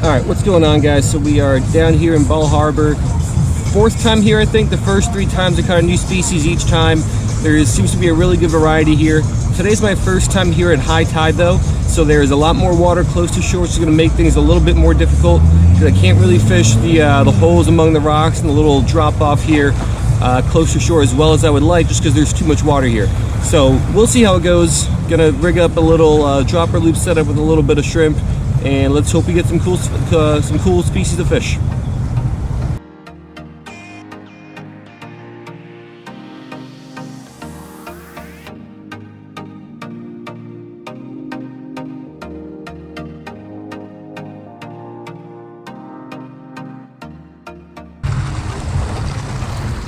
Alright, what's going on, guys? So we are down here in Bal Harbour. Fourth time here, I think. The first 3 times I caught a new species each time. There seems to be a really good variety here. Today's my first time here at high tide though, so there's a lot more water close to shore, so it's going to make things a little bit more difficult because I can't really fish the holes among the rocks and the little drop off here close to shore as well as I would like, just because there's too much water here. So we'll see how it goes. Gonna rig up a little dropper loop setup with a little bit of shrimp, and let's hope we get some cool species of fish.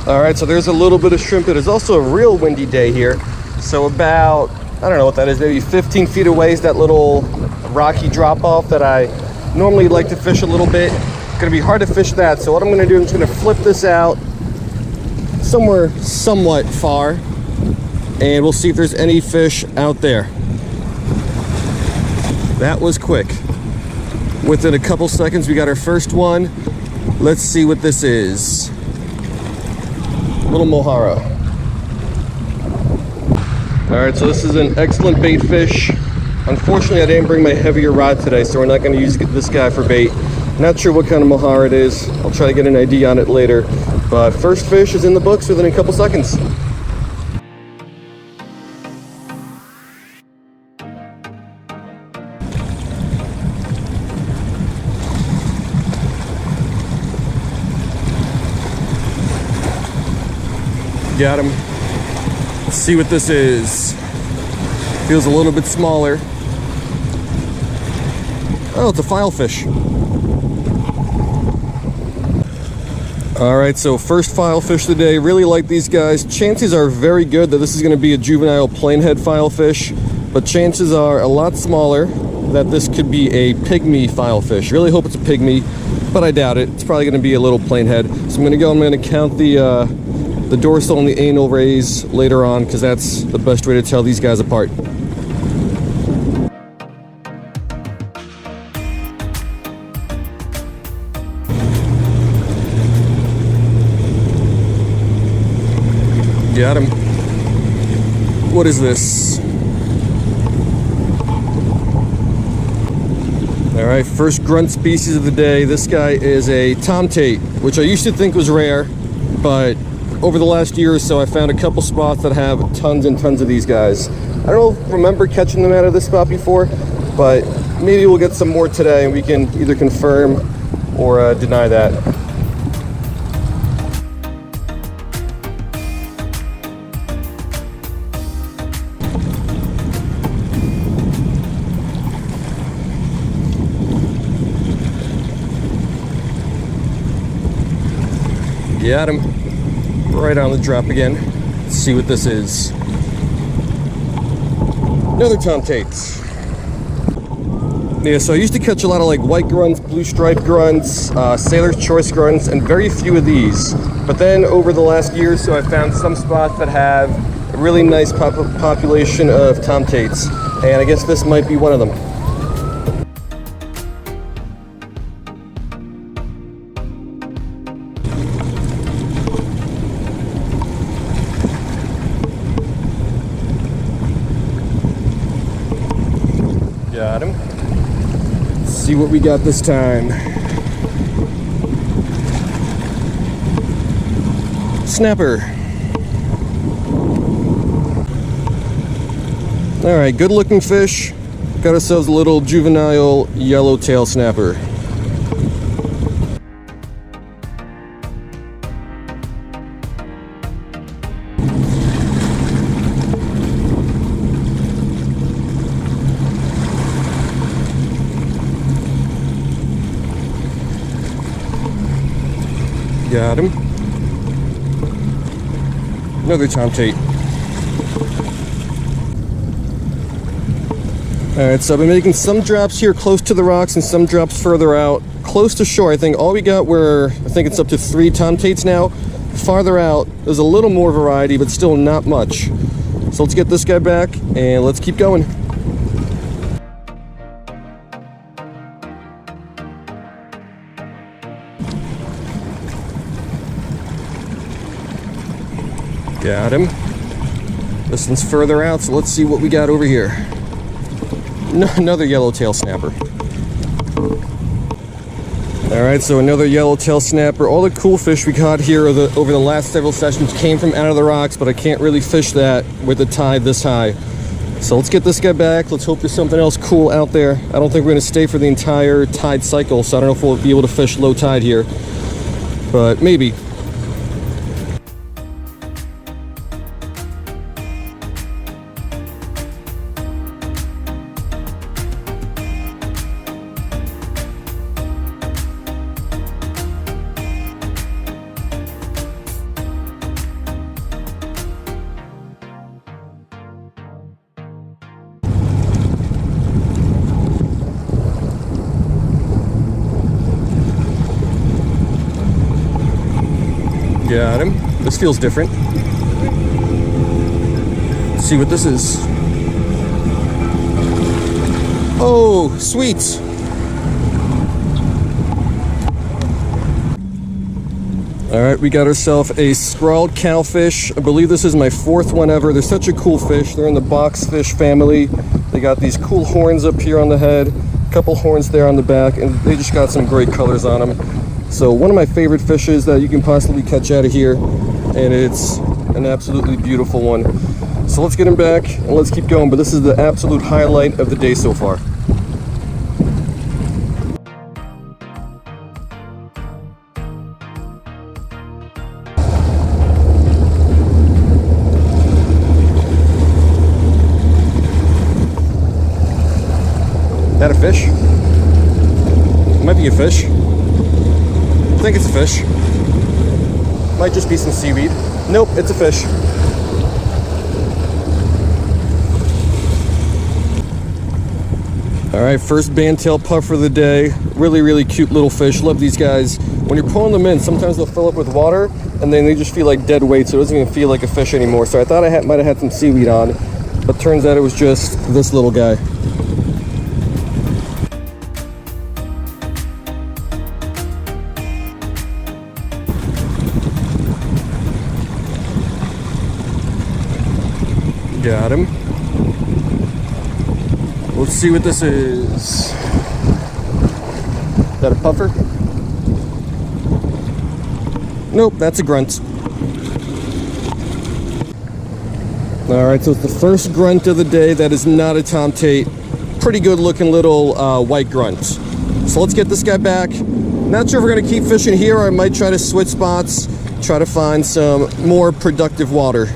All right, so there's a little bit of shrimp. It is also a real windy day here. So about, I don't know what that is, maybe 15 feet away is that little rocky drop off that I normally like to fish a little bit. It's gonna be hard to fish that. So what I'm gonna do, I'm just gonna flip this out somewhere somewhat far, and we'll see if there's any fish out there. That was quick. Within a couple seconds, we got our first one. Let's see what this is. Little Mohara. All right, so this is an excellent bait fish. Unfortunately, I didn't bring my heavier rod today, so we're not going to use this guy for bait. Not sure what kind of Mohara it is. I'll try to get an idea on it later. But first fish is in the books within a couple seconds. Got him. Let's see what this is. Feels a little bit smaller. Oh, it's a filefish. All right, so first filefish of the day. Really like these guys. Chances are very good that this is going to be a juvenile plainhead filefish, but chances are a lot smaller that this could be a pygmy filefish. Really hope it's a pygmy, but I doubt it. It's probably going to be a little plainhead. So I'm going to count the dorsal and the anal rays later on, because that's the best way to tell these guys apart. Got him. What is this? All right, first grunt species of the day. This guy is a tomtate, which I used to think was rare, but over the last year or so, I found a couple spots that have tons and tons of these guys. I don't remember catching them out of this spot before, but maybe we'll get some more today and we can either confirm or deny that. Got him. Right on the drop again. Let's see what this is. Another tomtate. Yeah, so I used to catch a lot of like white grunts, blue striped grunts, sailor's choice grunts, and very few of these. But then over the last year or so, I found some spots that have a really nice population of tomtates, and I guess this might be one of them. Got him. Let's see what we got this time. Snapper. All right, good looking fish. Got ourselves a little juvenile yellowtail snapper. Got him. Another tomtate. Alright, so I've been making some drops here close to the rocks and some drops further out. Close to shore, I think all we got were, I think it's up to 3 tomtates now. Farther out, there's a little more variety, but still not much. So let's get this guy back and let's keep going. Got him. This one's further out, so let's see what we got over here. Another yellowtail snapper. Alright, so another yellowtail snapper. All the cool fish we caught here over the last several sessions came from out of the rocks, but I can't really fish that with the tide this high. So let's get this guy back. Let's hope there's something else cool out there. I don't think we're going to stay for the entire tide cycle, so I don't know if we'll be able to fish low tide here, but maybe. Got him. This feels different. Let's see what this is. Oh, sweet. All right, we got ourselves a scrawled cowfish. I believe this is my 4th one ever. They're such a cool fish. They're in the boxfish family. They got these cool horns up here on the head, a couple horns there on the back, and they just got some great colors on them. So one of my favorite fishes that you can possibly catch out of here, and it's an absolutely beautiful one. So let's get him back and let's keep going, but this is the absolute highlight of the day so far. That a fish? Might be a fish. I think it's a fish. Might just be some seaweed. Nope, it's a fish. All right, first bandtail puffer of the day. Really, really cute little fish. Love these guys. When you're pulling them in, sometimes they'll fill up with water, and then they just feel like dead weight, so it doesn't even feel like a fish anymore. So I thought I might have had some seaweed on, but turns out it was just this little guy. Got him. Let's see what this is. Is that a puffer? Nope, that's a grunt. Alright, so it's the first grunt of the day that is not a tomtate. Pretty good looking little white grunt. So let's get this guy back. Not sure if we're going to keep fishing here, or I might try to switch spots, try to find some more productive water.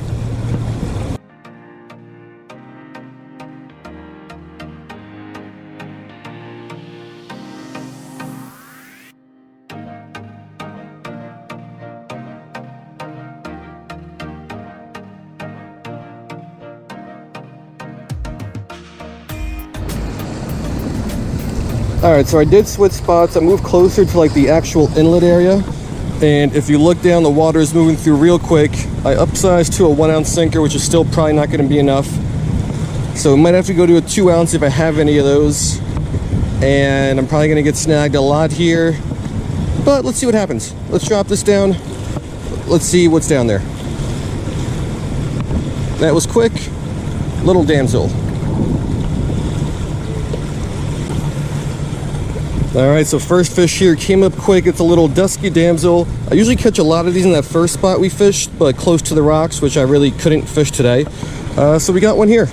Alright, so I did switch spots. I moved closer to like the actual inlet area, and if you look down, the water is moving through real quick. I upsized to a 1 ounce sinker, which is still probably not going to be enough, so I might have to go to a 2 ounce if I have any of those, and I'm probably going to get snagged a lot here, but let's see what happens. Let's drop this down. Let's see what's down there. That was quick. Little damsel. Alright, so first fish here came up quick. It's a little dusky damsel. I usually catch a lot of these in that first spot we fished, but close to the rocks, which I really couldn't fish today. So we got one here.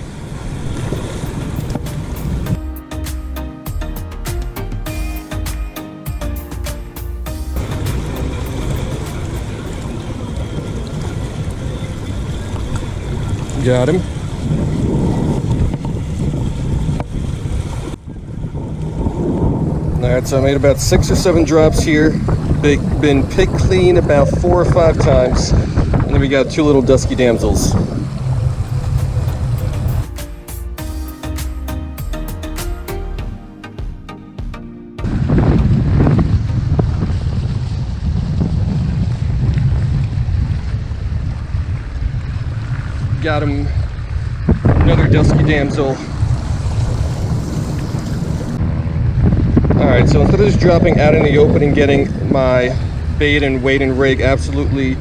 Got him. Alright, so I made about 6 or 7 drops here. Been picked clean about 4 or 5 times. And then we got 2 little dusky damsels. Got him. Another dusky damsel. Alright, so instead of just dropping out in the open and getting my bait and weight and rig absolutely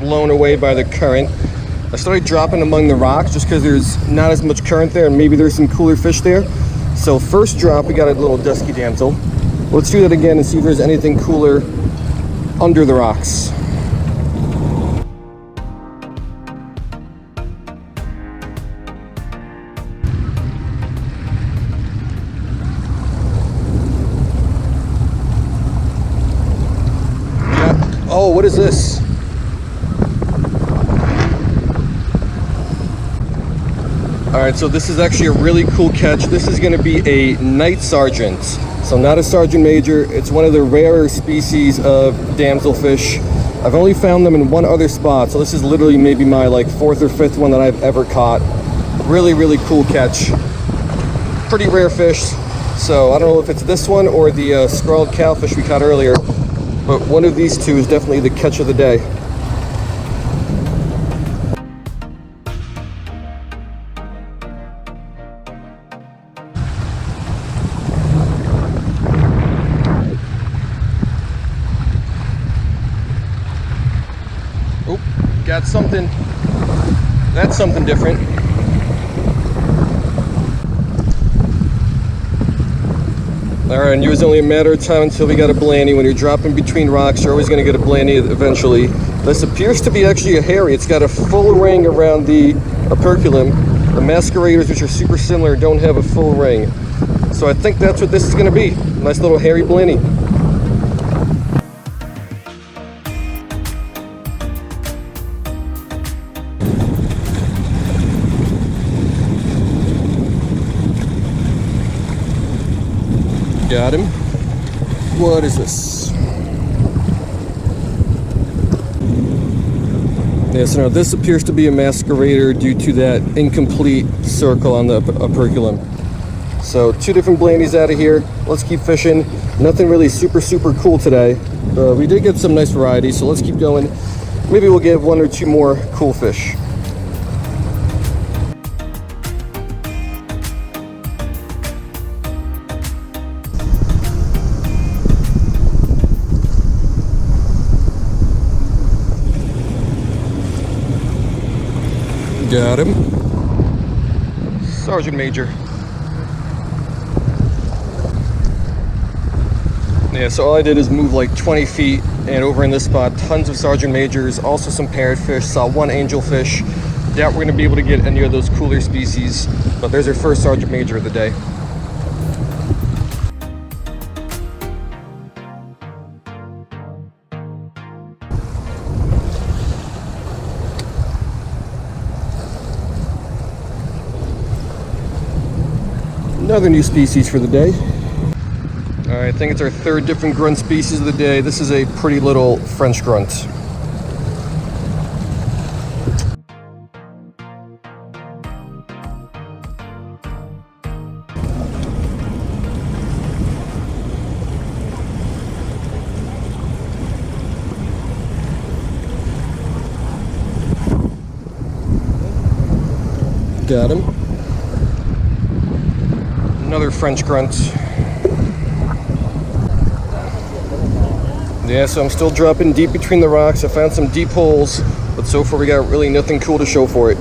blown away by the current. I started dropping among the rocks just because there's not as much current there and maybe there's some cooler fish there. So first drop, we got a little dusky damsel. Let's do that again and see if there's anything cooler under the rocks. Oh, what is this? Alright, so this is actually a really cool catch. This is going to be a night sergeant. So not a sergeant major. It's one of the rarer species of damselfish. I've only found them in one other spot. So this is literally maybe my like 4th or 5th one that I've ever caught. Really, really cool catch. Pretty rare fish. So I don't know if it's this one or the scrawled cowfish we caught earlier. But one of these two is definitely the catch of the day. Oh, got something. That's something different. Alright, and it was only a matter of time until we got a blanny. When you're dropping between rocks, you're always going to get a blanny eventually. This appears to be actually a hairy. It's got a full ring around the operculum. The masqueraders, which are super similar, don't have a full ring. So I think that's what this is going to be. Nice little hairy blanny. Got him. What is this? Yeah, so now this appears to be a masquerader due to that incomplete circle on the operculum. So 2 different blannies out of here. Let's keep fishing. Nothing really super cool today. We did get some nice variety, so let's keep going. Maybe we'll get 1 or 2 more cool fish. Got him. Sergeant Major. Yeah, so all I did is move like 20 feet, and over in this spot, tons of Sergeant Majors, also some parrotfish, saw 1 angelfish. Doubt we're going to be able to get any of those cooler species, but there's our first Sergeant Major of the day. Another new species for the day. Alright, I think it's our 3rd different grunt species of the day. This is a pretty little French grunt. Got him. Another French grunt. Yeah, so I'm still dropping deep between the rocks. I found some deep holes, but so far we got really nothing cool to show for it.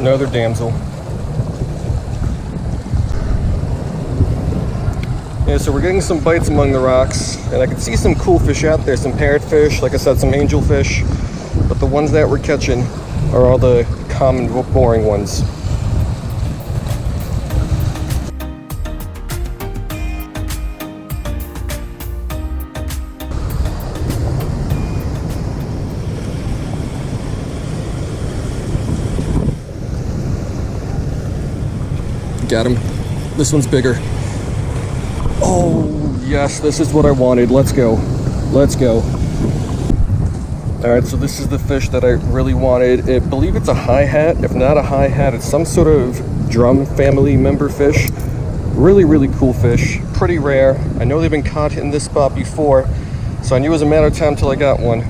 Another damsel. Yeah, so we're getting some bites among the rocks, and I can see some cool fish out there, some parrotfish, like I said, some angelfish, but the ones that we're catching are all the common, boring ones. Got him. This one's bigger. Oh, yes, this is what I wanted. Let's go. Let's go. All right, so this is the fish that I really wanted. I believe it's a high hat. If not a high hat, it's some sort of drum family member fish. Really, really cool fish. Pretty rare. I know they've been caught in this spot before, so I knew it was a matter of time till I got one.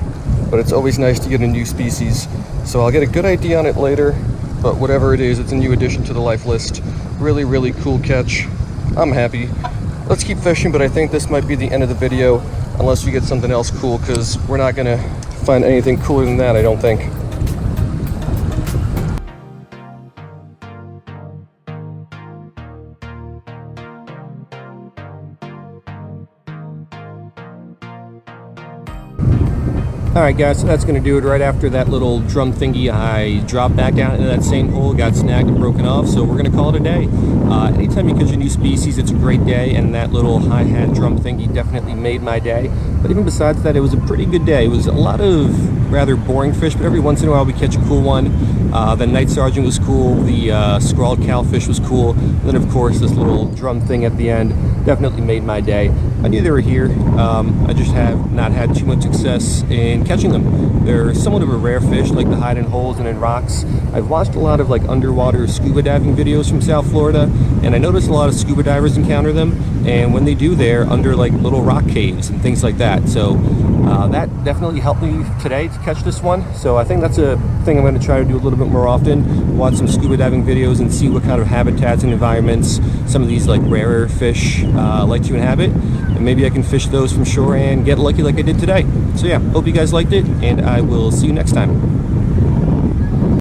But it's always nice to get a new species. So I'll get a good idea on it later, but whatever it is, it's a new addition to the life list. Really, really cool catch. I'm happy. Let's keep fishing, but I think this might be the end of the video unless we get something else cool, because we're not gonna find anything cooler than that, I don't think. Alright guys, so that's going to do it. Right after that little drum thingy, I dropped back down into that same hole, got snagged and broken off, so we're going to call it a day. Anytime you catch a new species, it's a great day, and that little high hat drum thingy definitely made my day. But even besides that, it was a pretty good day. It was a lot of rather boring fish, but every once in a while we catch a cool one. The night sergeant was cool, the scrawled cowfish was cool, and then of course this little drum thing at the end definitely made my day. I knew they were here. I just have not had too much success in catching them. They're somewhat of a rare fish, like to hide in holes and in rocks. I've watched a lot of like underwater scuba diving videos from South Florida, and I noticed a lot of scuba divers encounter them, and when they do, they're under like little rock caves and things like that. So that definitely helped me today to catch this one. So I think that's a thing I'm going to try to do a little bit more often. Watch some scuba diving videos and see what kind of habitats and environments some of these like rarer fish like to inhabit. And maybe I can fish those from shore and get lucky like I did today. So yeah, hope you guys liked it, and I will see you next time.